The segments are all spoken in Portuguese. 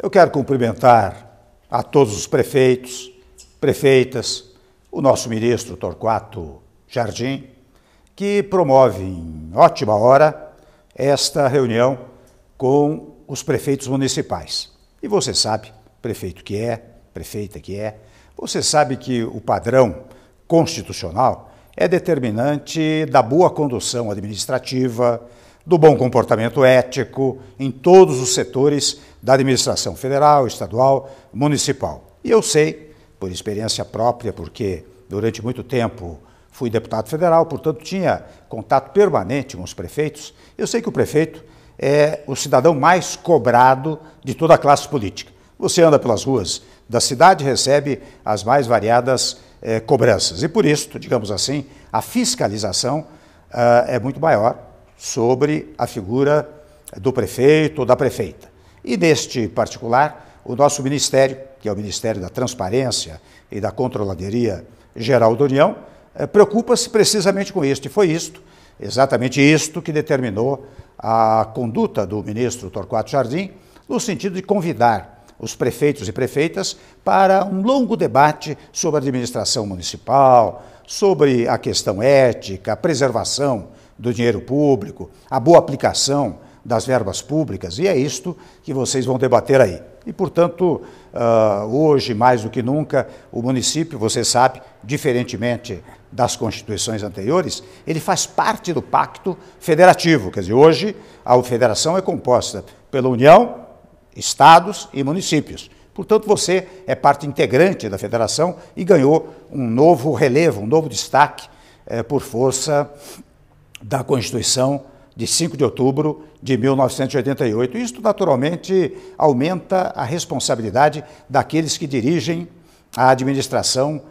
Eu quero cumprimentar a todos os prefeitos, prefeitas, o nosso ministro Torquato Jardim, que promove em ótima hora esta reunião com os prefeitos municipais. E você sabe, prefeito que é, prefeita que é, você sabe que o padrão constitucional é determinante da boa condução administrativa, do bom comportamento ético em todos os setores da administração federal, estadual, municipal. E eu sei, por experiência própria, porque durante muito tempo fui deputado federal, portanto tinha contato permanente com os prefeitos, eu sei que o prefeito é o cidadão mais cobrado de toda a classe política. Você anda pelas ruas da cidade e recebe as mais variadas cobranças. E por isso, digamos assim, a fiscalização é muito maior sobre a figura do prefeito ou da prefeita. E neste particular, o nosso ministério, que é o Ministério da Transparência e da Controladoria Geral da União, preocupa-se precisamente com isto. E foi isto, exatamente isto, que determinou a conduta do ministro Torquato Jardim, no sentido de convidar os prefeitos e prefeitas para um longo debate sobre a administração municipal, sobre a questão ética, a preservação do dinheiro público, a boa aplicação das verbas públicas, e é isto que vocês vão debater aí. E, portanto, hoje, mais do que nunca, o município, você sabe, diferentemente das constituições anteriores, ele faz parte do pacto federativo. Quer dizer, hoje a federação é composta pela União, estados e municípios. Portanto, você é parte integrante da federação e ganhou um novo relevo, um novo destaque por força da Constituição de 5 de outubro de 1988. Isto, naturalmente, aumenta a responsabilidade daqueles que dirigem a administração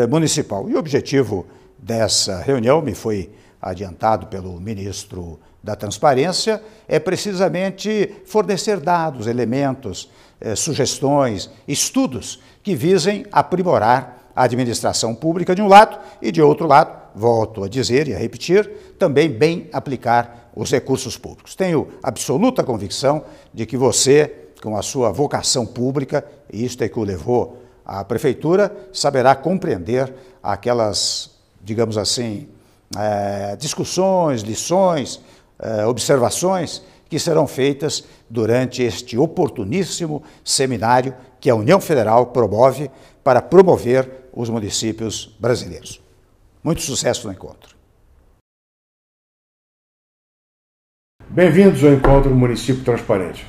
municipal. E o objetivo dessa reunião, me foi adiantado pelo ministro da Transparência, é precisamente fornecer dados, elementos, sugestões, estudos que visem aprimorar a administração pública de um lado e, de outro lado, volto a dizer e a repetir, também bem aplicar os recursos públicos. Tenho absoluta convicção de que você, com a sua vocação pública, e isto é que o levou à prefeitura, saberá compreender aquelas, digamos assim, discussões, lições, observações que serão feitas durante este oportuníssimo seminário que a União Federal promove para promover os municípios brasileiros. Muito sucesso no encontro. Bem-vindos ao Encontro Município Transparente.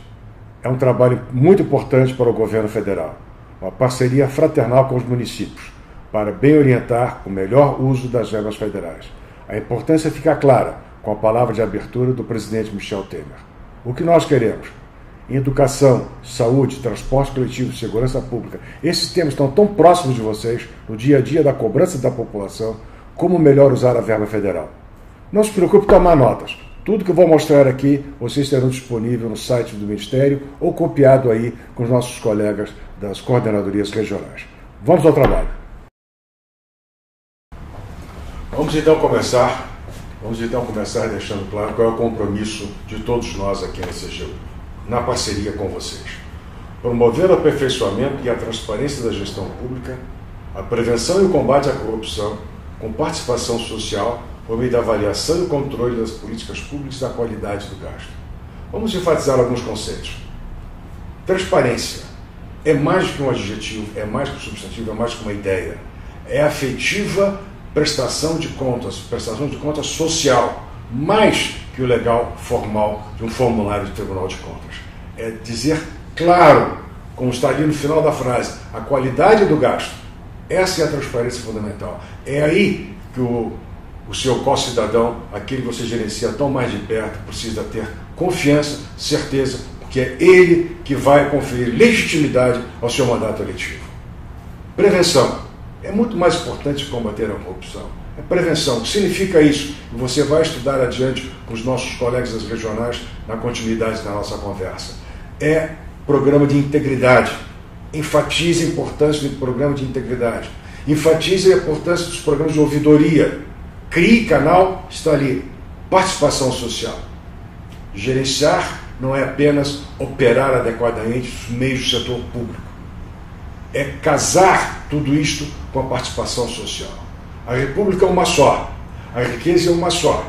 É um trabalho muito importante para o governo federal, uma parceria fraternal com os municípios, para bem orientar o melhor uso das verbas federais. A importância fica clara com a palavra de abertura do presidente Michel Temer. O que nós queremos? Educação, saúde, transporte coletivo, segurança pública. Esses temas estão tão próximos de vocês, no dia a dia da cobrança da população, como melhor usar a verba federal. Não se preocupe em tomar notas. Tudo que eu vou mostrar aqui, vocês terão disponível no site do Ministério ou copiado aí com os nossos colegas das coordenadorias regionais. Vamos ao trabalho. Vamos então começar deixando claro qual é o compromisso de todos nós aqui na CGU, na parceria com vocês. Promover o aperfeiçoamento e a transparência da gestão pública, a prevenção e o combate à corrupção, com participação social, por meio da avaliação e o controle das políticas públicas e da qualidade do gasto. Vamos enfatizar alguns conceitos. Transparência é mais do que um adjetivo, é mais que um substantivo, é mais que uma ideia. É afetiva prestação de contas social, mais que o legal formal de um formulário do Tribunal de Contas. É dizer claro, como está ali no final da frase, a qualidade do gasto. Essa é a transparência fundamental. É aí que o seu co-cidadão, aquele que você gerencia tão mais de perto, precisa ter confiança, certeza, porque é ele que vai conferir legitimidade ao seu mandato eletivo. Prevenção. É muito mais importante combater a corrupção. É prevenção. O que significa isso? Você vai estudar adiante com os nossos colegas das regionais na continuidade da nossa conversa. É programa de integridade. Enfatize a importância do programa de integridade. Enfatize a importância dos programas de ouvidoria. Crie canal, está ali. Participação social. Gerenciar não é apenas operar adequadamente os meios do setor público. É casar tudo isto com a participação social. A República é uma só, a riqueza é uma só.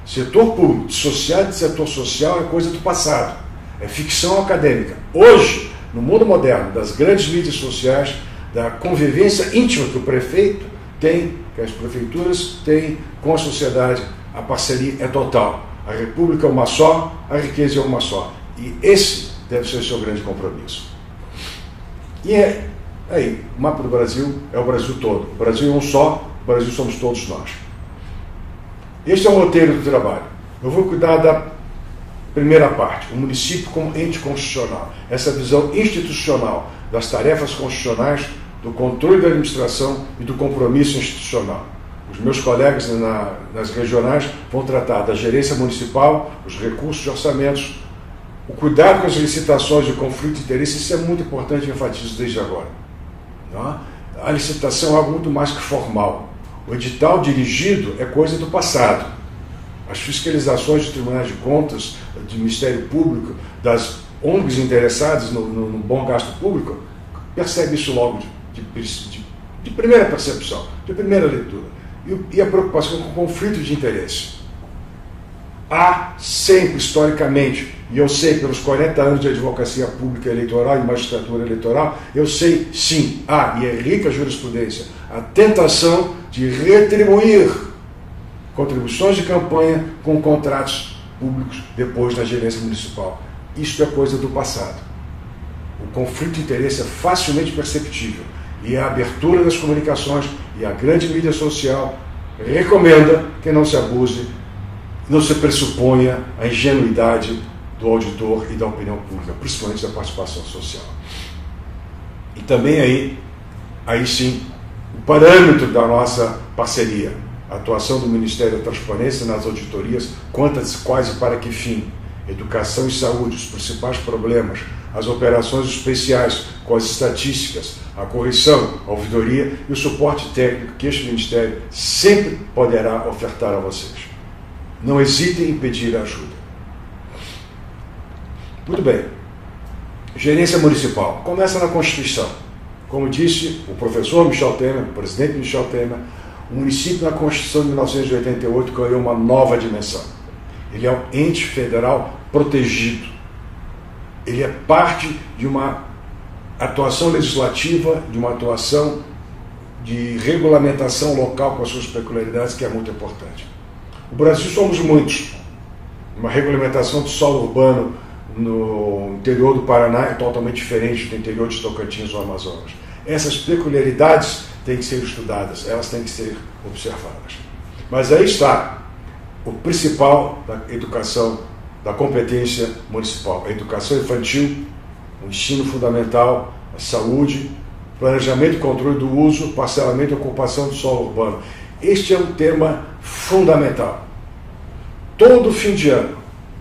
Setor público, dissociado de setor social é coisa do passado, é ficção acadêmica. Hoje, no mundo moderno, das grandes mídias sociais, da convivência íntima que o prefeito tem, que as prefeituras têm com a sociedade, a parceria é total. A República é uma só, a riqueza é uma só. E esse deve ser o seu grande compromisso. E aí, o mapa do Brasil é o Brasil todo. O Brasil é um só, o Brasil somos todos nós. Este é o roteiro do trabalho. Eu vou cuidar da primeira parte, o município como ente constitucional. Essa visão institucional das tarefas constitucionais, do controle da administração e do compromisso institucional. Os meus colegas nas regionais vão tratar da gerência municipal, os recursos de orçamentos, o cuidado com as licitações de conflito de interesse. Isso é muito importante, enfatizo desde agora. Não? A licitação é algo muito mais que formal. O edital dirigido é coisa do passado. As fiscalizações de tribunais de contas, do Ministério Público, das ONGs interessadas no bom gasto público, percebe isso logo de primeira percepção, de primeira leitura. E a preocupação com o conflito de interesse. Há sempre, historicamente, e eu sei pelos 40 anos de advocacia pública eleitoral e magistratura eleitoral, eu sei sim, e é rica a jurisprudência, a tentação de retribuir contribuições de campanha com contratos públicos depois na gerência municipal. Isto é coisa do passado. O conflito de interesse é facilmente perceptível e a abertura das comunicações e a grande mídia social recomenda que não se abuse, não se pressuponha a ingenuidade do auditor e da opinião pública, principalmente da participação social. E também aí sim, o parâmetro da nossa parceria, a atuação do Ministério da Transparência nas auditorias, quantas, quais e para que fim, educação e saúde, os principais problemas, as operações especiais com as estatísticas, a correção, a ouvidoria e o suporte técnico que este Ministério sempre poderá ofertar a vocês. Não hesitem em pedir ajuda. Muito bem. Gerência municipal. Começa na Constituição. Como disse o professor Michel Temer, o presidente Michel Temer, o município na Constituição de 1988 ganhou uma nova dimensão. Ele é um ente federal protegido. Ele é parte de uma atuação legislativa, de uma atuação de regulamentação local com as suas peculiaridades, que é muito importante. No Brasil somos muitos. Uma regulamentação de solo urbano no interior do Paraná é totalmente diferente do interior de Tocantins ou Amazonas. Essas peculiaridades têm que ser estudadas, elas têm que ser observadas. Mas aí está o principal da educação, da competência municipal: a educação infantil, o ensino fundamental, a saúde, planejamento e controle do uso, parcelamento e ocupação do solo urbano. Este é um tema fundamental. Todo fim de ano,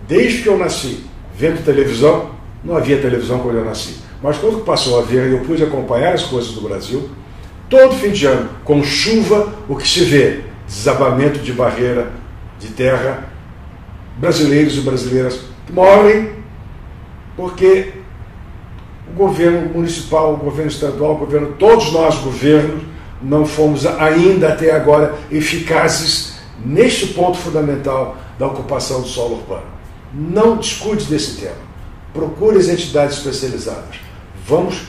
desde que eu nasci, vendo televisão, não havia televisão quando eu nasci, mas quando passou a ver e eu pude acompanhar as coisas do Brasil, todo fim de ano, com chuva, o que se vê? Desabamento de barreira de terra, brasileiros e brasileiras que morrem porque o governo municipal, o governo estadual, o governo, todos nós governos, não fomos ainda até agora eficazes neste ponto fundamental da ocupação do solo urbano. Não descuide desse tema. Procure as entidades especializadas. Vamos,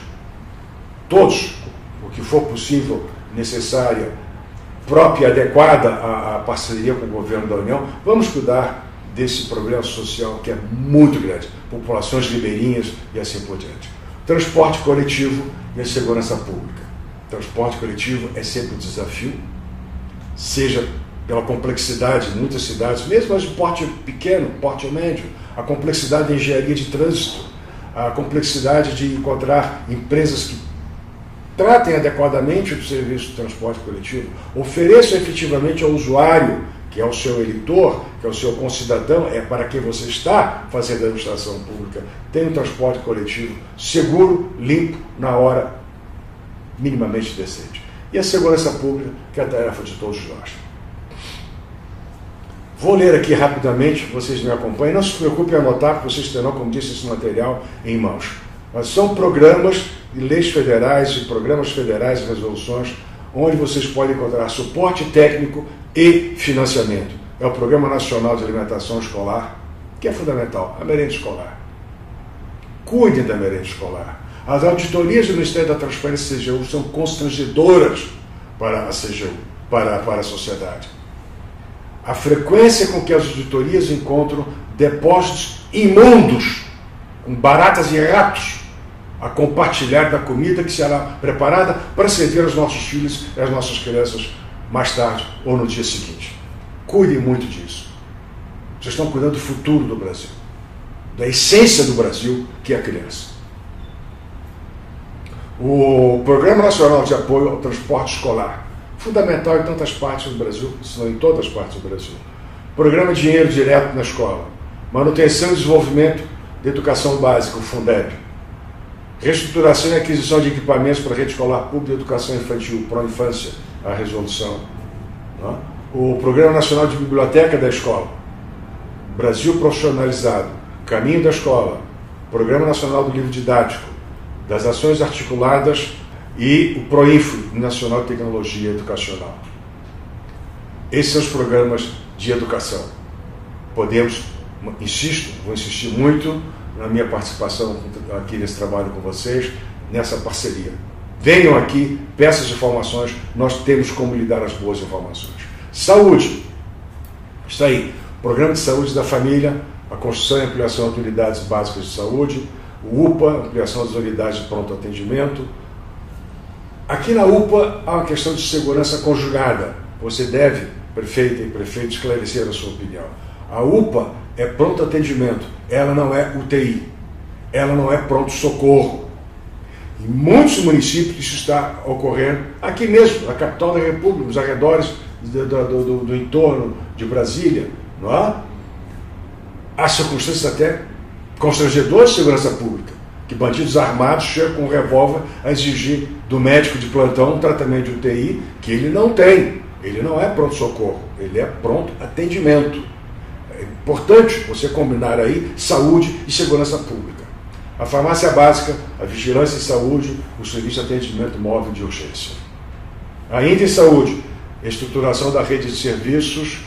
todos, o que for possível, necessária, própria e adequada à parceria com o governo da União, vamos cuidar desse problema social que é muito grande. Populações ribeirinhas e assim por diante. Transporte coletivo e a segurança pública. Transporte coletivo é sempre um desafio, seja pela complexidade em muitas cidades, mesmo as de porte pequeno, porte médio, a complexidade da engenharia de trânsito, a complexidade de encontrar empresas que tratem adequadamente do serviço de transporte coletivo, ofereçam efetivamente ao usuário, que é o seu eleitor, que é o seu concidadão, é para quem você está fazendo a administração pública, tem um transporte coletivo seguro, limpo, na hora minimamente decente. E a segurança pública, que é a tarefa de todos nós. Vou ler aqui rapidamente, vocês me acompanhem. Não se preocupem em anotar, porque vocês terão, como disse, esse material em mãos. Mas são programas e leis federais e programas federais e resoluções onde vocês podem encontrar suporte técnico e financiamento. É o Programa Nacional de Alimentação Escolar, que é fundamental, a merenda escolar. Cuidem da merenda escolar. As auditorias do Ministério da Transparência e CGU são constrangedoras para a CGU, para a sociedade. A frequência com que as auditorias encontram depósitos imundos, com baratas e ratos, a compartilhar da comida que será preparada para servir aos nossos filhos e às nossas crianças mais tarde ou no dia seguinte. Cuidem muito disso. Vocês estão cuidando do futuro do Brasil, da essência do Brasil, que é a criança. O Programa Nacional de Apoio ao Transporte Escolar, fundamental em tantas partes do Brasil, se não em todas as partes do Brasil. Programa Dinheiro Direto na Escola, manutenção e desenvolvimento da educação básica, o Fundeb. Reestruturação e aquisição de equipamentos para a rede escolar pública e educação infantil, pró-infância, a resolução. O Programa Nacional de Biblioteca da Escola, Brasil Profissionalizado, Caminho da Escola, Programa Nacional do Livro Didático, das Ações Articuladas e o PROINFO, Nacional de Tecnologia Educacional. Esses são os programas de educação. Podemos, insisto, vou insistir muito na minha participação aqui nesse trabalho com vocês, nessa parceria. Venham aqui, peçam as informações, nós temos como lhe dar as boas informações. Saúde. Isso aí. Programa de Saúde da Família, a construção e ampliação de unidades básicas de saúde, o UPA, ampliação das unidades de pronto atendimento. Aqui na UPA há uma questão de segurança conjugada. Você deve, prefeita e prefeito, esclarecer a sua opinião. A UPA é pronto atendimento, ela não é UTI, ela não é pronto-socorro. Em muitos municípios isso está ocorrendo, aqui mesmo, na capital da República, nos arredores do entorno de Brasília, não é? Há circunstâncias até constrangedoras de segurança pública, que bandidos armados chegam com um revólver a exigir do médico de plantão um tratamento de UTI que ele não tem. Ele não é pronto-socorro, ele é pronto atendimento. É importante você combinar aí saúde e segurança pública. A farmácia básica, a vigilância em saúde, o serviço de atendimento móvel de urgência. Ainda em saúde, a estruturação da rede de serviços,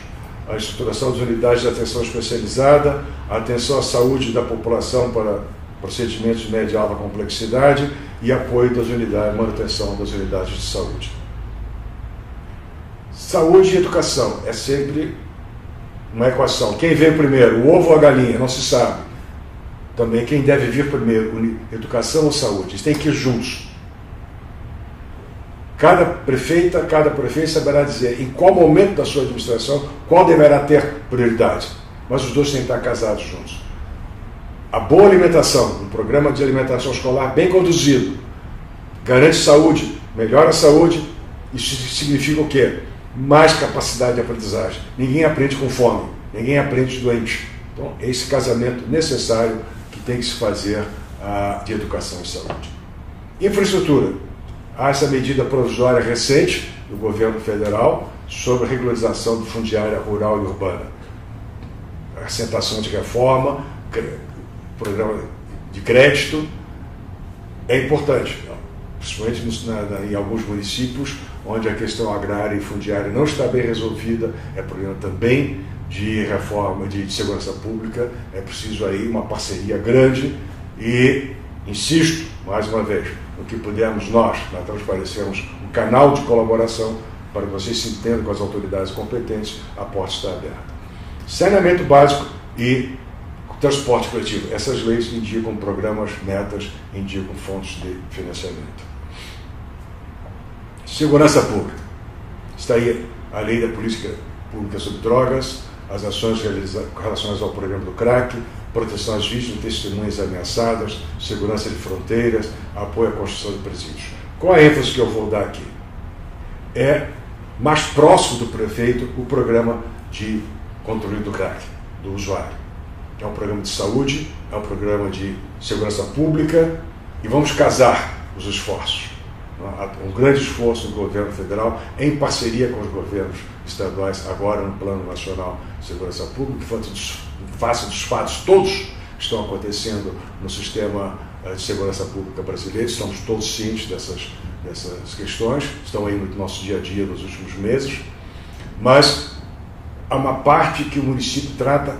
a estruturação das unidades de atenção especializada, a atenção à saúde da população para procedimentos de média e alta complexidade e apoio das unidades, manutenção das unidades de saúde. Saúde e educação é sempre uma equação. Quem vem primeiro, o ovo ou a galinha? Não se sabe. Também quem deve vir primeiro, educação ou saúde? Eles têm que ir juntos. Cada prefeito saberá dizer em qual momento da sua administração qual deverá ter prioridade. Mas os dois têm que estar casados juntos. A boa alimentação, um programa de alimentação escolar bem conduzido, garante saúde, melhora a saúde. Isso significa o quê? Mais capacidade de aprendizagem. Ninguém aprende com fome, ninguém aprende doente. Então, é esse casamento necessário que tem que se fazer de educação e saúde. Infraestrutura. Há essa medida provisória recente do governo federal sobre a regularização de fundiária rural e urbana. Assentação de reforma, programa de crédito, é importante, principalmente em alguns municípios onde a questão agrária e fundiária não está bem resolvida, é problema também de reforma, de segurança pública, é preciso aí uma parceria grande e, insisto, mais uma vez, no que pudermos nós transparecermos um canal de colaboração para que vocês se entendam com as autoridades competentes, a porta está aberta. Saneamento básico e transporte coletivo. Essas leis indicam programas, metas, indicam fontes de financiamento. Segurança pública. Está aí a lei da política pública sobre drogas, as ações relacionadas ao programa do crack, proteção às vítimas, testemunhas ameaçadas, segurança de fronteiras, apoio à construção de presídios. Qual a ênfase que eu vou dar aqui? É mais próximo do prefeito o programa de controle do crack, do usuário. É um programa de saúde, é um programa de segurança pública e vamos casar os esforços. um grande esforço do governo federal, em parceria com os governos estaduais, agora no Plano Nacional de Segurança Pública, face dos fatos todos que estão acontecendo no sistema de segurança pública brasileiro. Estamos todos cientes dessas questões, estão aí no nosso dia a dia nos últimos meses, mas há uma parte que o município trata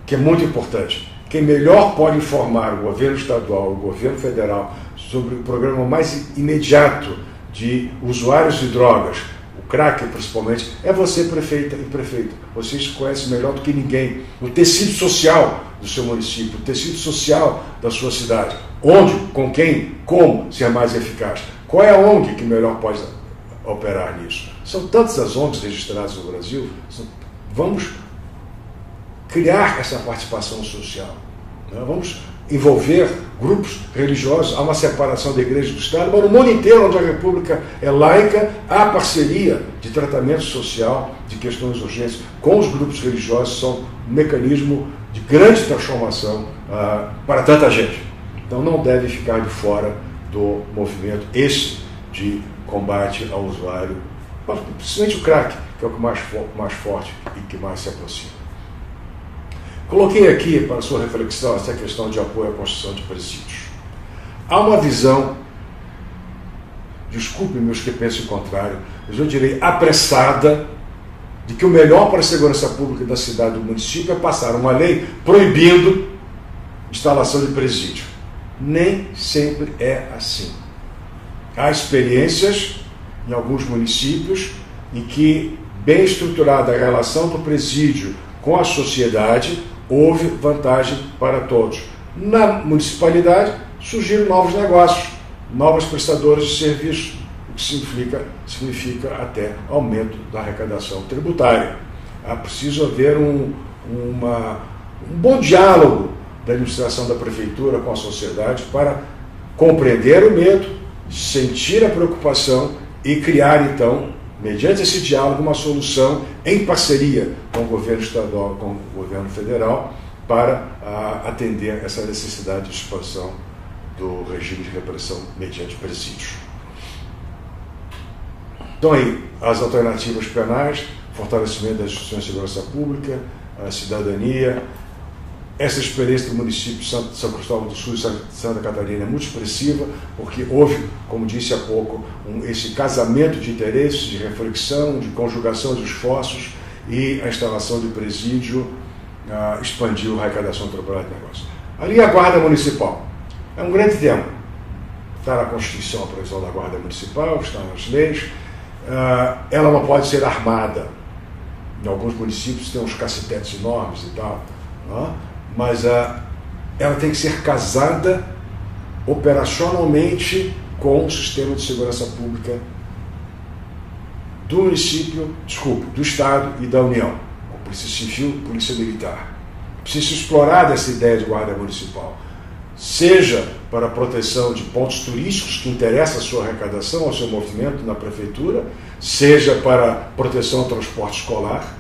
que é muito importante. Quem melhor pode informar o governo estadual, o governo federal, sobre o programa mais imediato de usuários de drogas, o crack principalmente, é você, prefeita e prefeito. Vocês conhecem melhor do que ninguém o tecido social do seu município, o tecido social da sua cidade. Onde, com quem, como ser mais eficaz. Qual é a ONG que melhor pode operar nisso? São tantas as ONGs registradas no Brasil. Vamos criar essa participação social. Né? Vamos envolver grupos religiosos. Há uma separação da igreja e do Estado, mas no mundo inteiro, onde a República é laica, há parceria de tratamento social de questões urgentes com os grupos religiosos. São um mecanismo de grande transformação para tanta gente. Então não deve ficar de fora do movimento esse de combate ao usuário, principalmente o crack, que é o que mais forte e que mais se aproxima. Coloquei aqui para a sua reflexão essa questão de apoio à construção de presídios. Há uma visão, desculpe-me os que pensam o contrário, mas eu direi apressada, de que o melhor para a segurança pública da cidade e do município é passar uma lei proibindo instalação de presídio. Nem sempre é assim. Há experiências em alguns municípios em que, bem estruturada a relação do presídio com a sociedade, houve vantagem para todos. Na municipalidade, surgiram novos negócios, novas prestadoras de serviços, o que significa até aumento da arrecadação tributária. É preciso haver um bom diálogo da administração da prefeitura com a sociedade para compreender o medo, sentir a preocupação e criar, então, mediante esse diálogo, uma solução em parceria com o governo estadual, com o governo federal, para atender essa necessidade de expansão do regime de repressão mediante presídios. Então, aí, as alternativas penais, fortalecimento das instituições de segurança pública, a cidadania. Essa experiência do município de São Cristóvão do Sul e Santa Catarina é muito expressiva, porque houve, como disse há pouco, esse casamento de interesses, de reflexão, de conjugação de esforços, e a instalação de presídio expandiu a arrecadação tributária de negócio. Ali a Guarda Municipal. É um grande tema. Está na Constituição a provisão da Guarda Municipal, está nas leis. Ela não pode ser armada. Em alguns municípios tem uns cacetetes enormes e tal, não? Mas ela tem que ser casada operacionalmente com o sistema de segurança pública do município, do Estado e da União, com Polícia Civil, Polícia Militar. Precisa explorar essa ideia de guarda municipal, seja para a proteção de pontos turísticos que interessam a sua arrecadação, ao seu movimento na prefeitura, seja para a proteção do transporte escolar,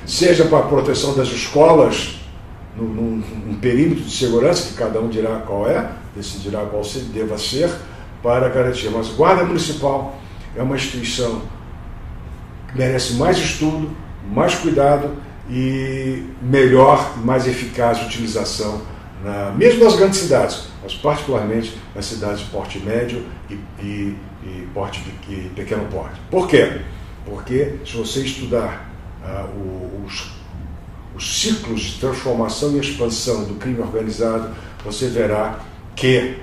seja para a proteção das escolas num perímetro de segurança, que cada um dirá qual é, decidirá qual deva ser, para garantir. Mas a Guarda Municipal é uma instituição que merece mais estudo, mais cuidado e melhor e mais eficaz utilização, mesmo nas grandes cidades, mas particularmente nas cidades de porte médio e pequeno porte. Por quê? Porque se você estudar os ciclos de transformação e expansão do crime organizado, você verá que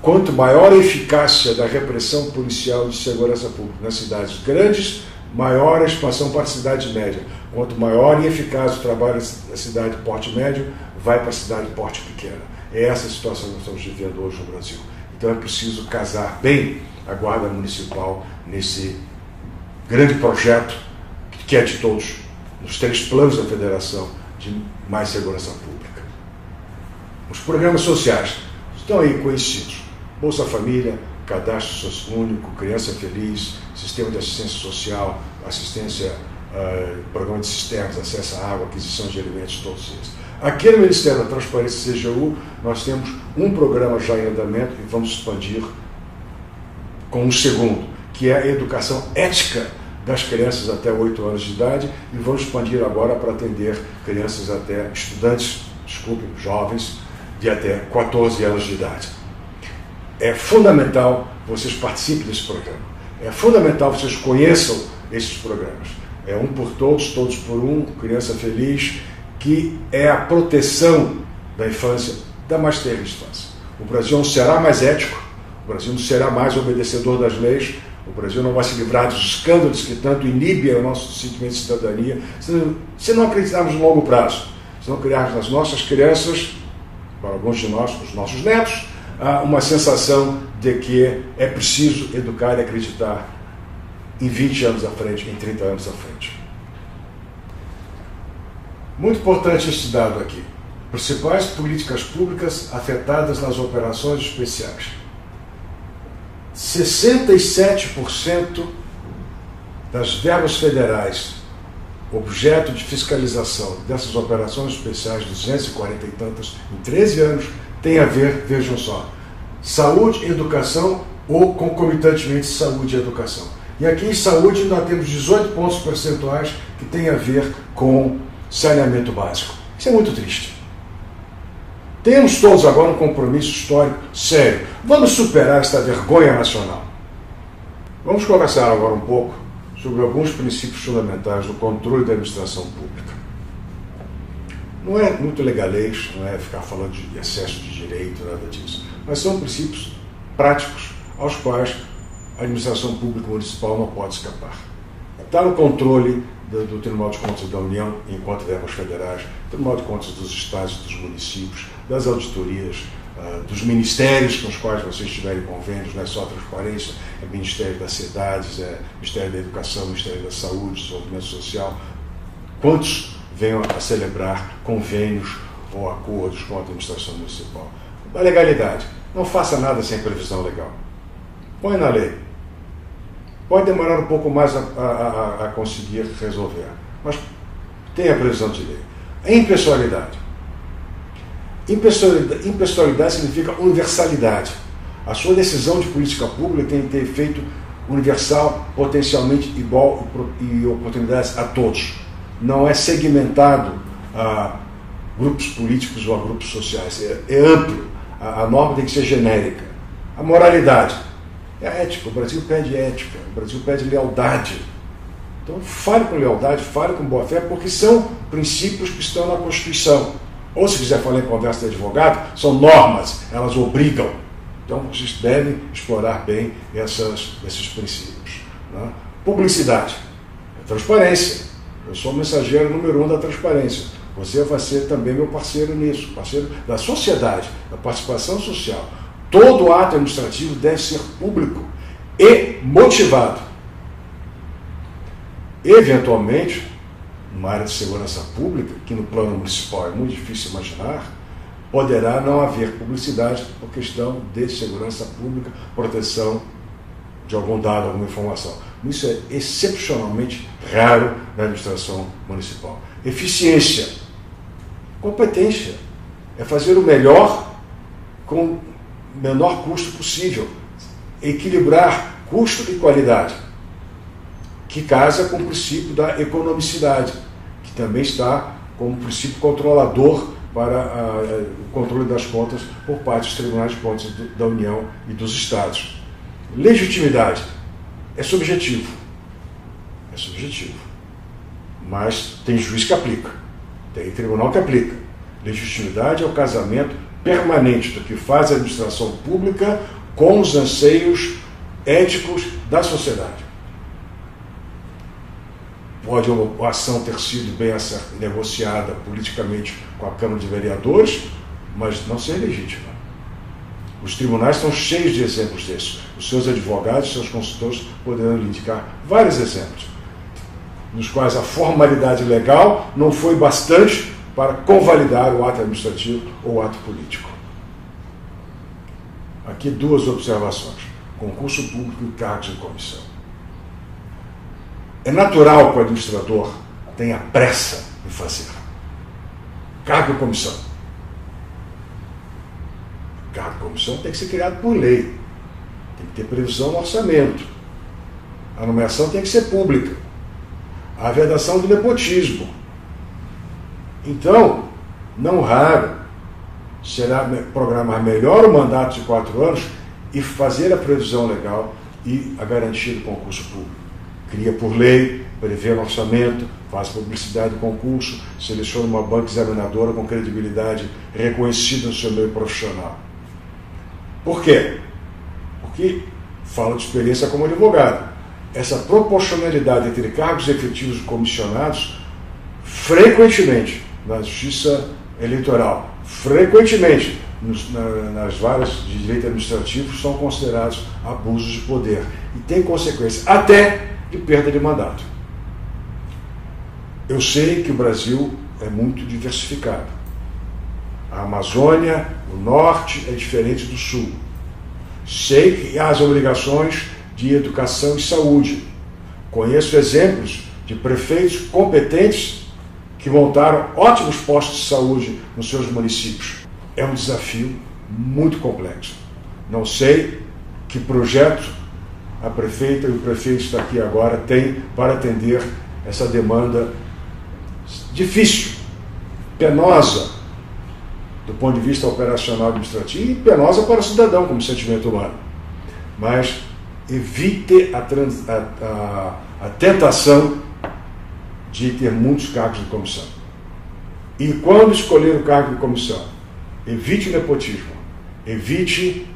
quanto maior a eficácia da repressão policial de segurança pública nas cidades grandes, maior a expansão para a cidade média. Quanto maior e eficaz o trabalho da cidade de porte médio, vai para a cidade de porte pequena. É essa a situação que nós estamos vivendo hoje no Brasil. Então é preciso casar bem a Guarda Municipal nesse grande projeto que é de todos, nos 3 planos da Federação de mais segurança pública. Os programas sociais estão aí conhecidos. Bolsa Família, Cadastro Único, Criança Feliz, Sistema de Assistência Social, Programa de Sistemas, Acesso à Água, Aquisição de Alimentos, todos eles. Aqui no Ministério da Transparência e CGU, nós temos um programa já em andamento e vamos expandir com um segundo, que é a educação ética das crianças até 8 anos de idade, e vamos expandir agora para atender crianças jovens de até 14 anos de idade. É fundamental vocês participem desse programa. É fundamental vocês conheçam esses programas. É um por todos, todos por um, Criança Feliz, que é a proteção da infância, da mais tenra infância. O Brasil não será mais ético, o Brasil não será mais obedecedor das leis, o Brasil não vai se livrar dos escândalos que tanto inibem o nosso sentimento de cidadania, se não acreditarmos no longo prazo, se não criarmos nas nossas crianças, para alguns de nós, os nossos netos, uma sensação de que é preciso educar e acreditar em 20 anos à frente, em 30 anos à frente. Muito importante esse dado aqui. Principais políticas públicas afetadas nas operações especiais. 67% das verbas federais objeto de fiscalização dessas operações especiais, 240 e tantas, em 13 anos, tem a ver, vejam só, saúde, educação ou concomitantemente saúde e educação. E aqui em saúde nós temos 18 pontos percentuais que tem a ver com saneamento básico. Isso é muito triste. Temos todos agora um compromisso histórico sério. Vamos superar esta vergonha nacional. Vamos conversar agora um pouco sobre alguns princípios fundamentais do controle da administração pública. Não é muito legalês, não é ficar falando de excesso de direito, nada disso, mas são princípios práticos aos quais a administração pública municipal não pode escapar. Está no controle do Tribunal de Contas da União, enquanto verbas federais, Tribunal de Contas dos estados e dos municípios, das auditorias, dos ministérios com os quais vocês tiverem convênios, não é só a transparência, é Ministério das Cidades, é Ministério da Educação, Ministério da Saúde, Desenvolvimento Social. Quantos venham a celebrar convênios ou acordos com a administração municipal? A legalidade. Não faça nada sem previsão legal. Põe na lei. Pode demorar um pouco mais a conseguir resolver, mas tenha previsão de lei. Impessoalidade. Impessoalidade significa universalidade. A sua decisão de política pública tem que ter efeito universal, potencialmente igual e oportunidades a todos. Não é segmentado a grupos políticos ou a grupos sociais. É amplo. A norma tem que ser genérica. A moralidade. É a ética. O Brasil pede ética. O Brasil pede lealdade. Então, fale com lealdade, fale com boa fé, porque são princípios que estão na Constituição. Ou, se quiser falar em conversa de advogado, são normas, elas obrigam. Então, vocês devem explorar bem esses princípios. Né? Publicidade. É transparência. Eu sou o mensageiro número 1 da transparência. Você vai ser também meu parceiro nisso, parceiro da sociedade, da participação social. Todo ato administrativo deve ser público e motivado. Eventualmente, numa área de segurança pública, que no plano municipal é muito difícil imaginar, poderá não haver publicidade por questão de segurança pública, proteção de algum dado, alguma informação. Isso é excepcionalmente raro na administração municipal. Eficiência, competência, é fazer o melhor com o menor custo possível, equilibrar custo e qualidade, que casa com o princípio da economicidade, que também está como princípio controlador para o controle das contas por parte dos tribunais de contas da União e dos Estados. Legitimidade é subjetivo, mas tem juiz que aplica, tem tribunal que aplica. Legitimidade é o casamento permanente do que faz a administração pública com os anseios éticos da sociedade. Pode a ação ter sido bem negociada politicamente com a Câmara de Vereadores, mas não ser legítima. Os tribunais estão cheios de exemplos desses. Os seus advogados, seus consultores poderão lhe indicar vários exemplos, nos quais a formalidade legal não foi bastante para convalidar o ato administrativo ou o ato político. Aqui 2 observações. Concurso público e cargos em comissão. É natural que o administrador tenha pressa em fazer. Cargo e comissão. Cargo e comissão tem que ser criado por lei. Tem que ter previsão no orçamento. A nomeação tem que ser pública. A vedação do nepotismo. Então, não raro, será programar melhor o mandato de 4 anos e fazer a previsão legal e a garantia do concurso público. Cria por lei, prevê no orçamento, faz publicidade do concurso, seleciona uma banca examinadora com credibilidade reconhecida no seu meio profissional. Por quê? Porque falo de experiência como advogado. Essa proporcionalidade entre cargos efetivos e comissionados, frequentemente, na justiça eleitoral, frequentemente, nas varas de direito administrativo, são considerados abusos de poder e tem consequências até de perda de mandato. Eu sei que o Brasil é muito diversificado. A Amazônia, o Norte é diferente do Sul. Sei que há as obrigações de educação e saúde. Conheço exemplos de prefeitos competentes que montaram ótimos postos de saúde nos seus municípios. É um desafio muito complexo. Não sei que projeto a prefeita e o prefeito está aqui agora tem para atender essa demanda difícil, penosa do ponto de vista operacional administrativo e penosa para o cidadão como sentimento humano. Mas evite a tentação de ter muitos cargos de comissão. E quando escolher o cargo de comissão, evite o nepotismo, evite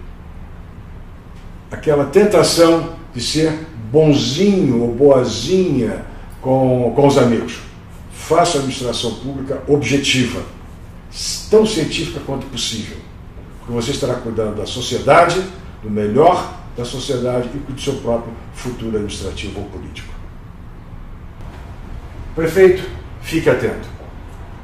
aquela tentação de ser bonzinho ou boazinha com os amigos. Faça a administração pública objetiva, tão científica quanto possível, porque você estará cuidando da sociedade, do melhor da sociedade e do seu próprio futuro administrativo ou político. Prefeito, fique atento.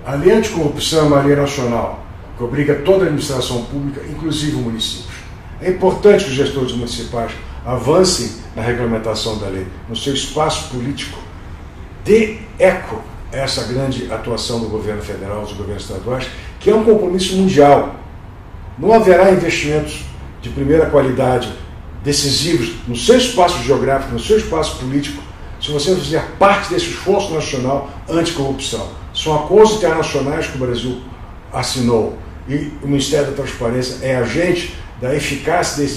A lei anticorrupção é uma lei nacional que obriga toda a administração pública, inclusive os municípios. É importante que os gestores municipais avancem na regulamentação da lei, no seu espaço político, dê eco a essa grande atuação do governo federal, dos governos estaduais, que é um compromisso mundial. Não haverá investimentos de primeira qualidade, decisivos, no seu espaço geográfico, no seu espaço político, se você não fizer parte desse esforço nacional anticorrupção. São acordos internacionais que o Brasil assinou e o Ministério da Transparência é agente da eficácia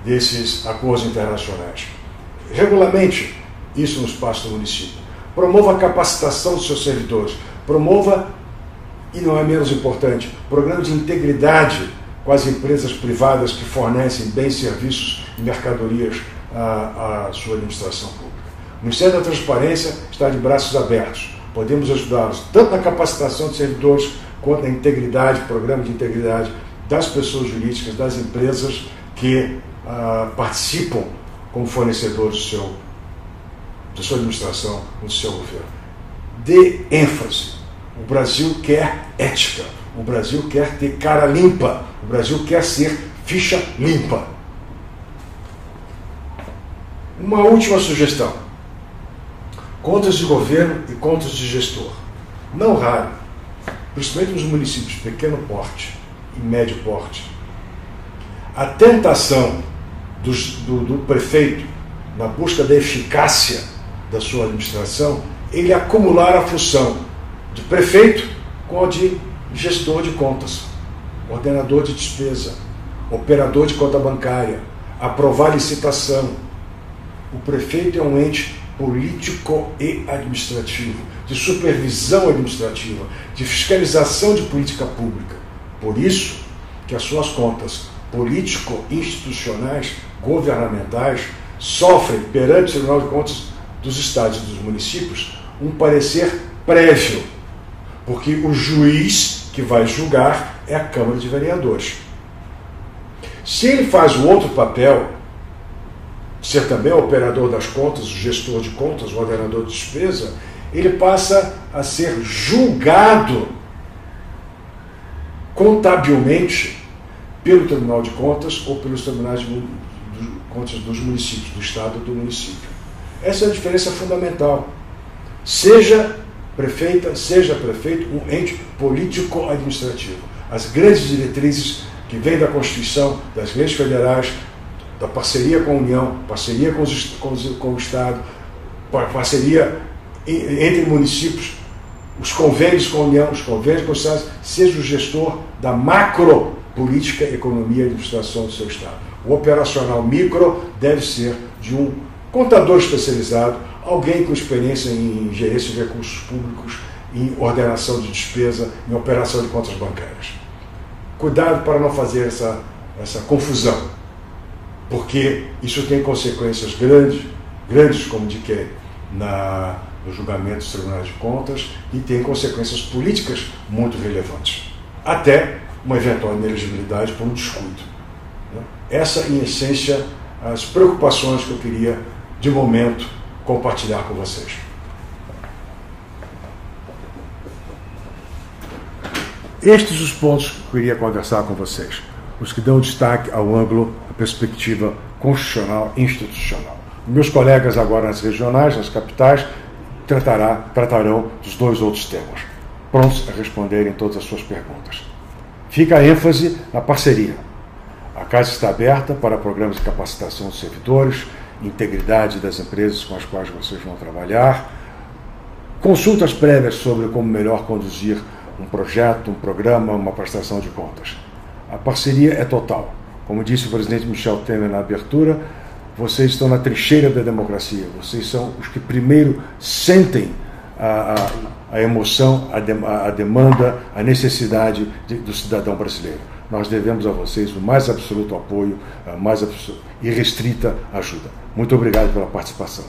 desses acordos internacionais. Regulamente isso no espaço do município. Promova a capacitação dos seus servidores. Promova, e não é menos importante, programas de integridade com as empresas privadas que fornecem bens, serviços e mercadorias à sua administração pública. O Ministério da Transparência está de braços abertos. Podemos ajudá-los tanto na capacitação de servidores quanto na integridade, programa de integridade das pessoas jurídicas, das empresas que participam como fornecedores da sua administração, do seu governo. Dê ênfase. O Brasil quer ética. O Brasil quer ter cara limpa. O Brasil quer ser ficha limpa. Uma última sugestão. Contas de governo e contas de gestor. Não raro, principalmente nos municípios de pequeno porte e médio porte, a tentação do prefeito, na busca da eficácia da sua administração, ele acumular a função de prefeito com a de gestor de contas, ordenador de despesa, operador de conta bancária, aprovar licitação. O prefeito é um ente político e administrativo, de supervisão administrativa, de fiscalização de política pública. Por isso que as suas contas político-institucionais, governamentais, sofrem, perante o Tribunal de Contas dos Estados e dos municípios, um parecer prévio, porque o juiz que vai julgar é a Câmara de Vereadores. Se ele faz o outro papel, ser também o operador das contas, o gestor de contas, o ordenador de despesa, ele passa a ser julgado contabilmente pelo Tribunal de Contas ou pelos tribunais de contas dos municípios, do Estado ou do município. Essa é a diferença fundamental. Seja prefeita, seja prefeito, um ente político-administrativo. As grandes diretrizes que vêm da Constituição, das leis federais, da parceria com a União, parceria com o Estado, parceria entre municípios, os convênios com a União, os convênios com os Estados, seja o gestor da macro política, economia e administração do seu Estado. O operacional micro deve ser de um contador especializado, alguém com experiência em gerência de recursos públicos, em ordenação de despesa, em operação de contas bancárias. Cuidado para não fazer essa confusão, porque isso tem consequências grandes como indiquei, no julgamento dos tribunais de contas, e tem consequências políticas muito relevantes, até uma eventual inelegibilidade por um descuido. Essa, em essência, as preocupações que eu queria, de momento, compartilhar com vocês. Estes os pontos que eu queria conversar com vocês, os que dão destaque ao ângulo, à perspectiva constitucional e institucional. Meus colegas agora nas regionais, nas capitais, tratarão dos dois outros temas, prontos a responderem todas as suas perguntas. Fica a ênfase na parceria. A Casa está aberta para programas de capacitação dos servidores, integridade das empresas com as quais vocês vão trabalhar, consultas prévias sobre como melhor conduzir um projeto, um programa, uma prestação de contas. A parceria é total. Como disse o presidente Michel Temer na abertura, vocês estão na trincheira da democracia, vocês são os que primeiro sentem a emoção, a demanda, a necessidade do cidadão brasileiro. Nós devemos a vocês o mais absoluto apoio, a mais irrestrita ajuda. Muito obrigado pela participação.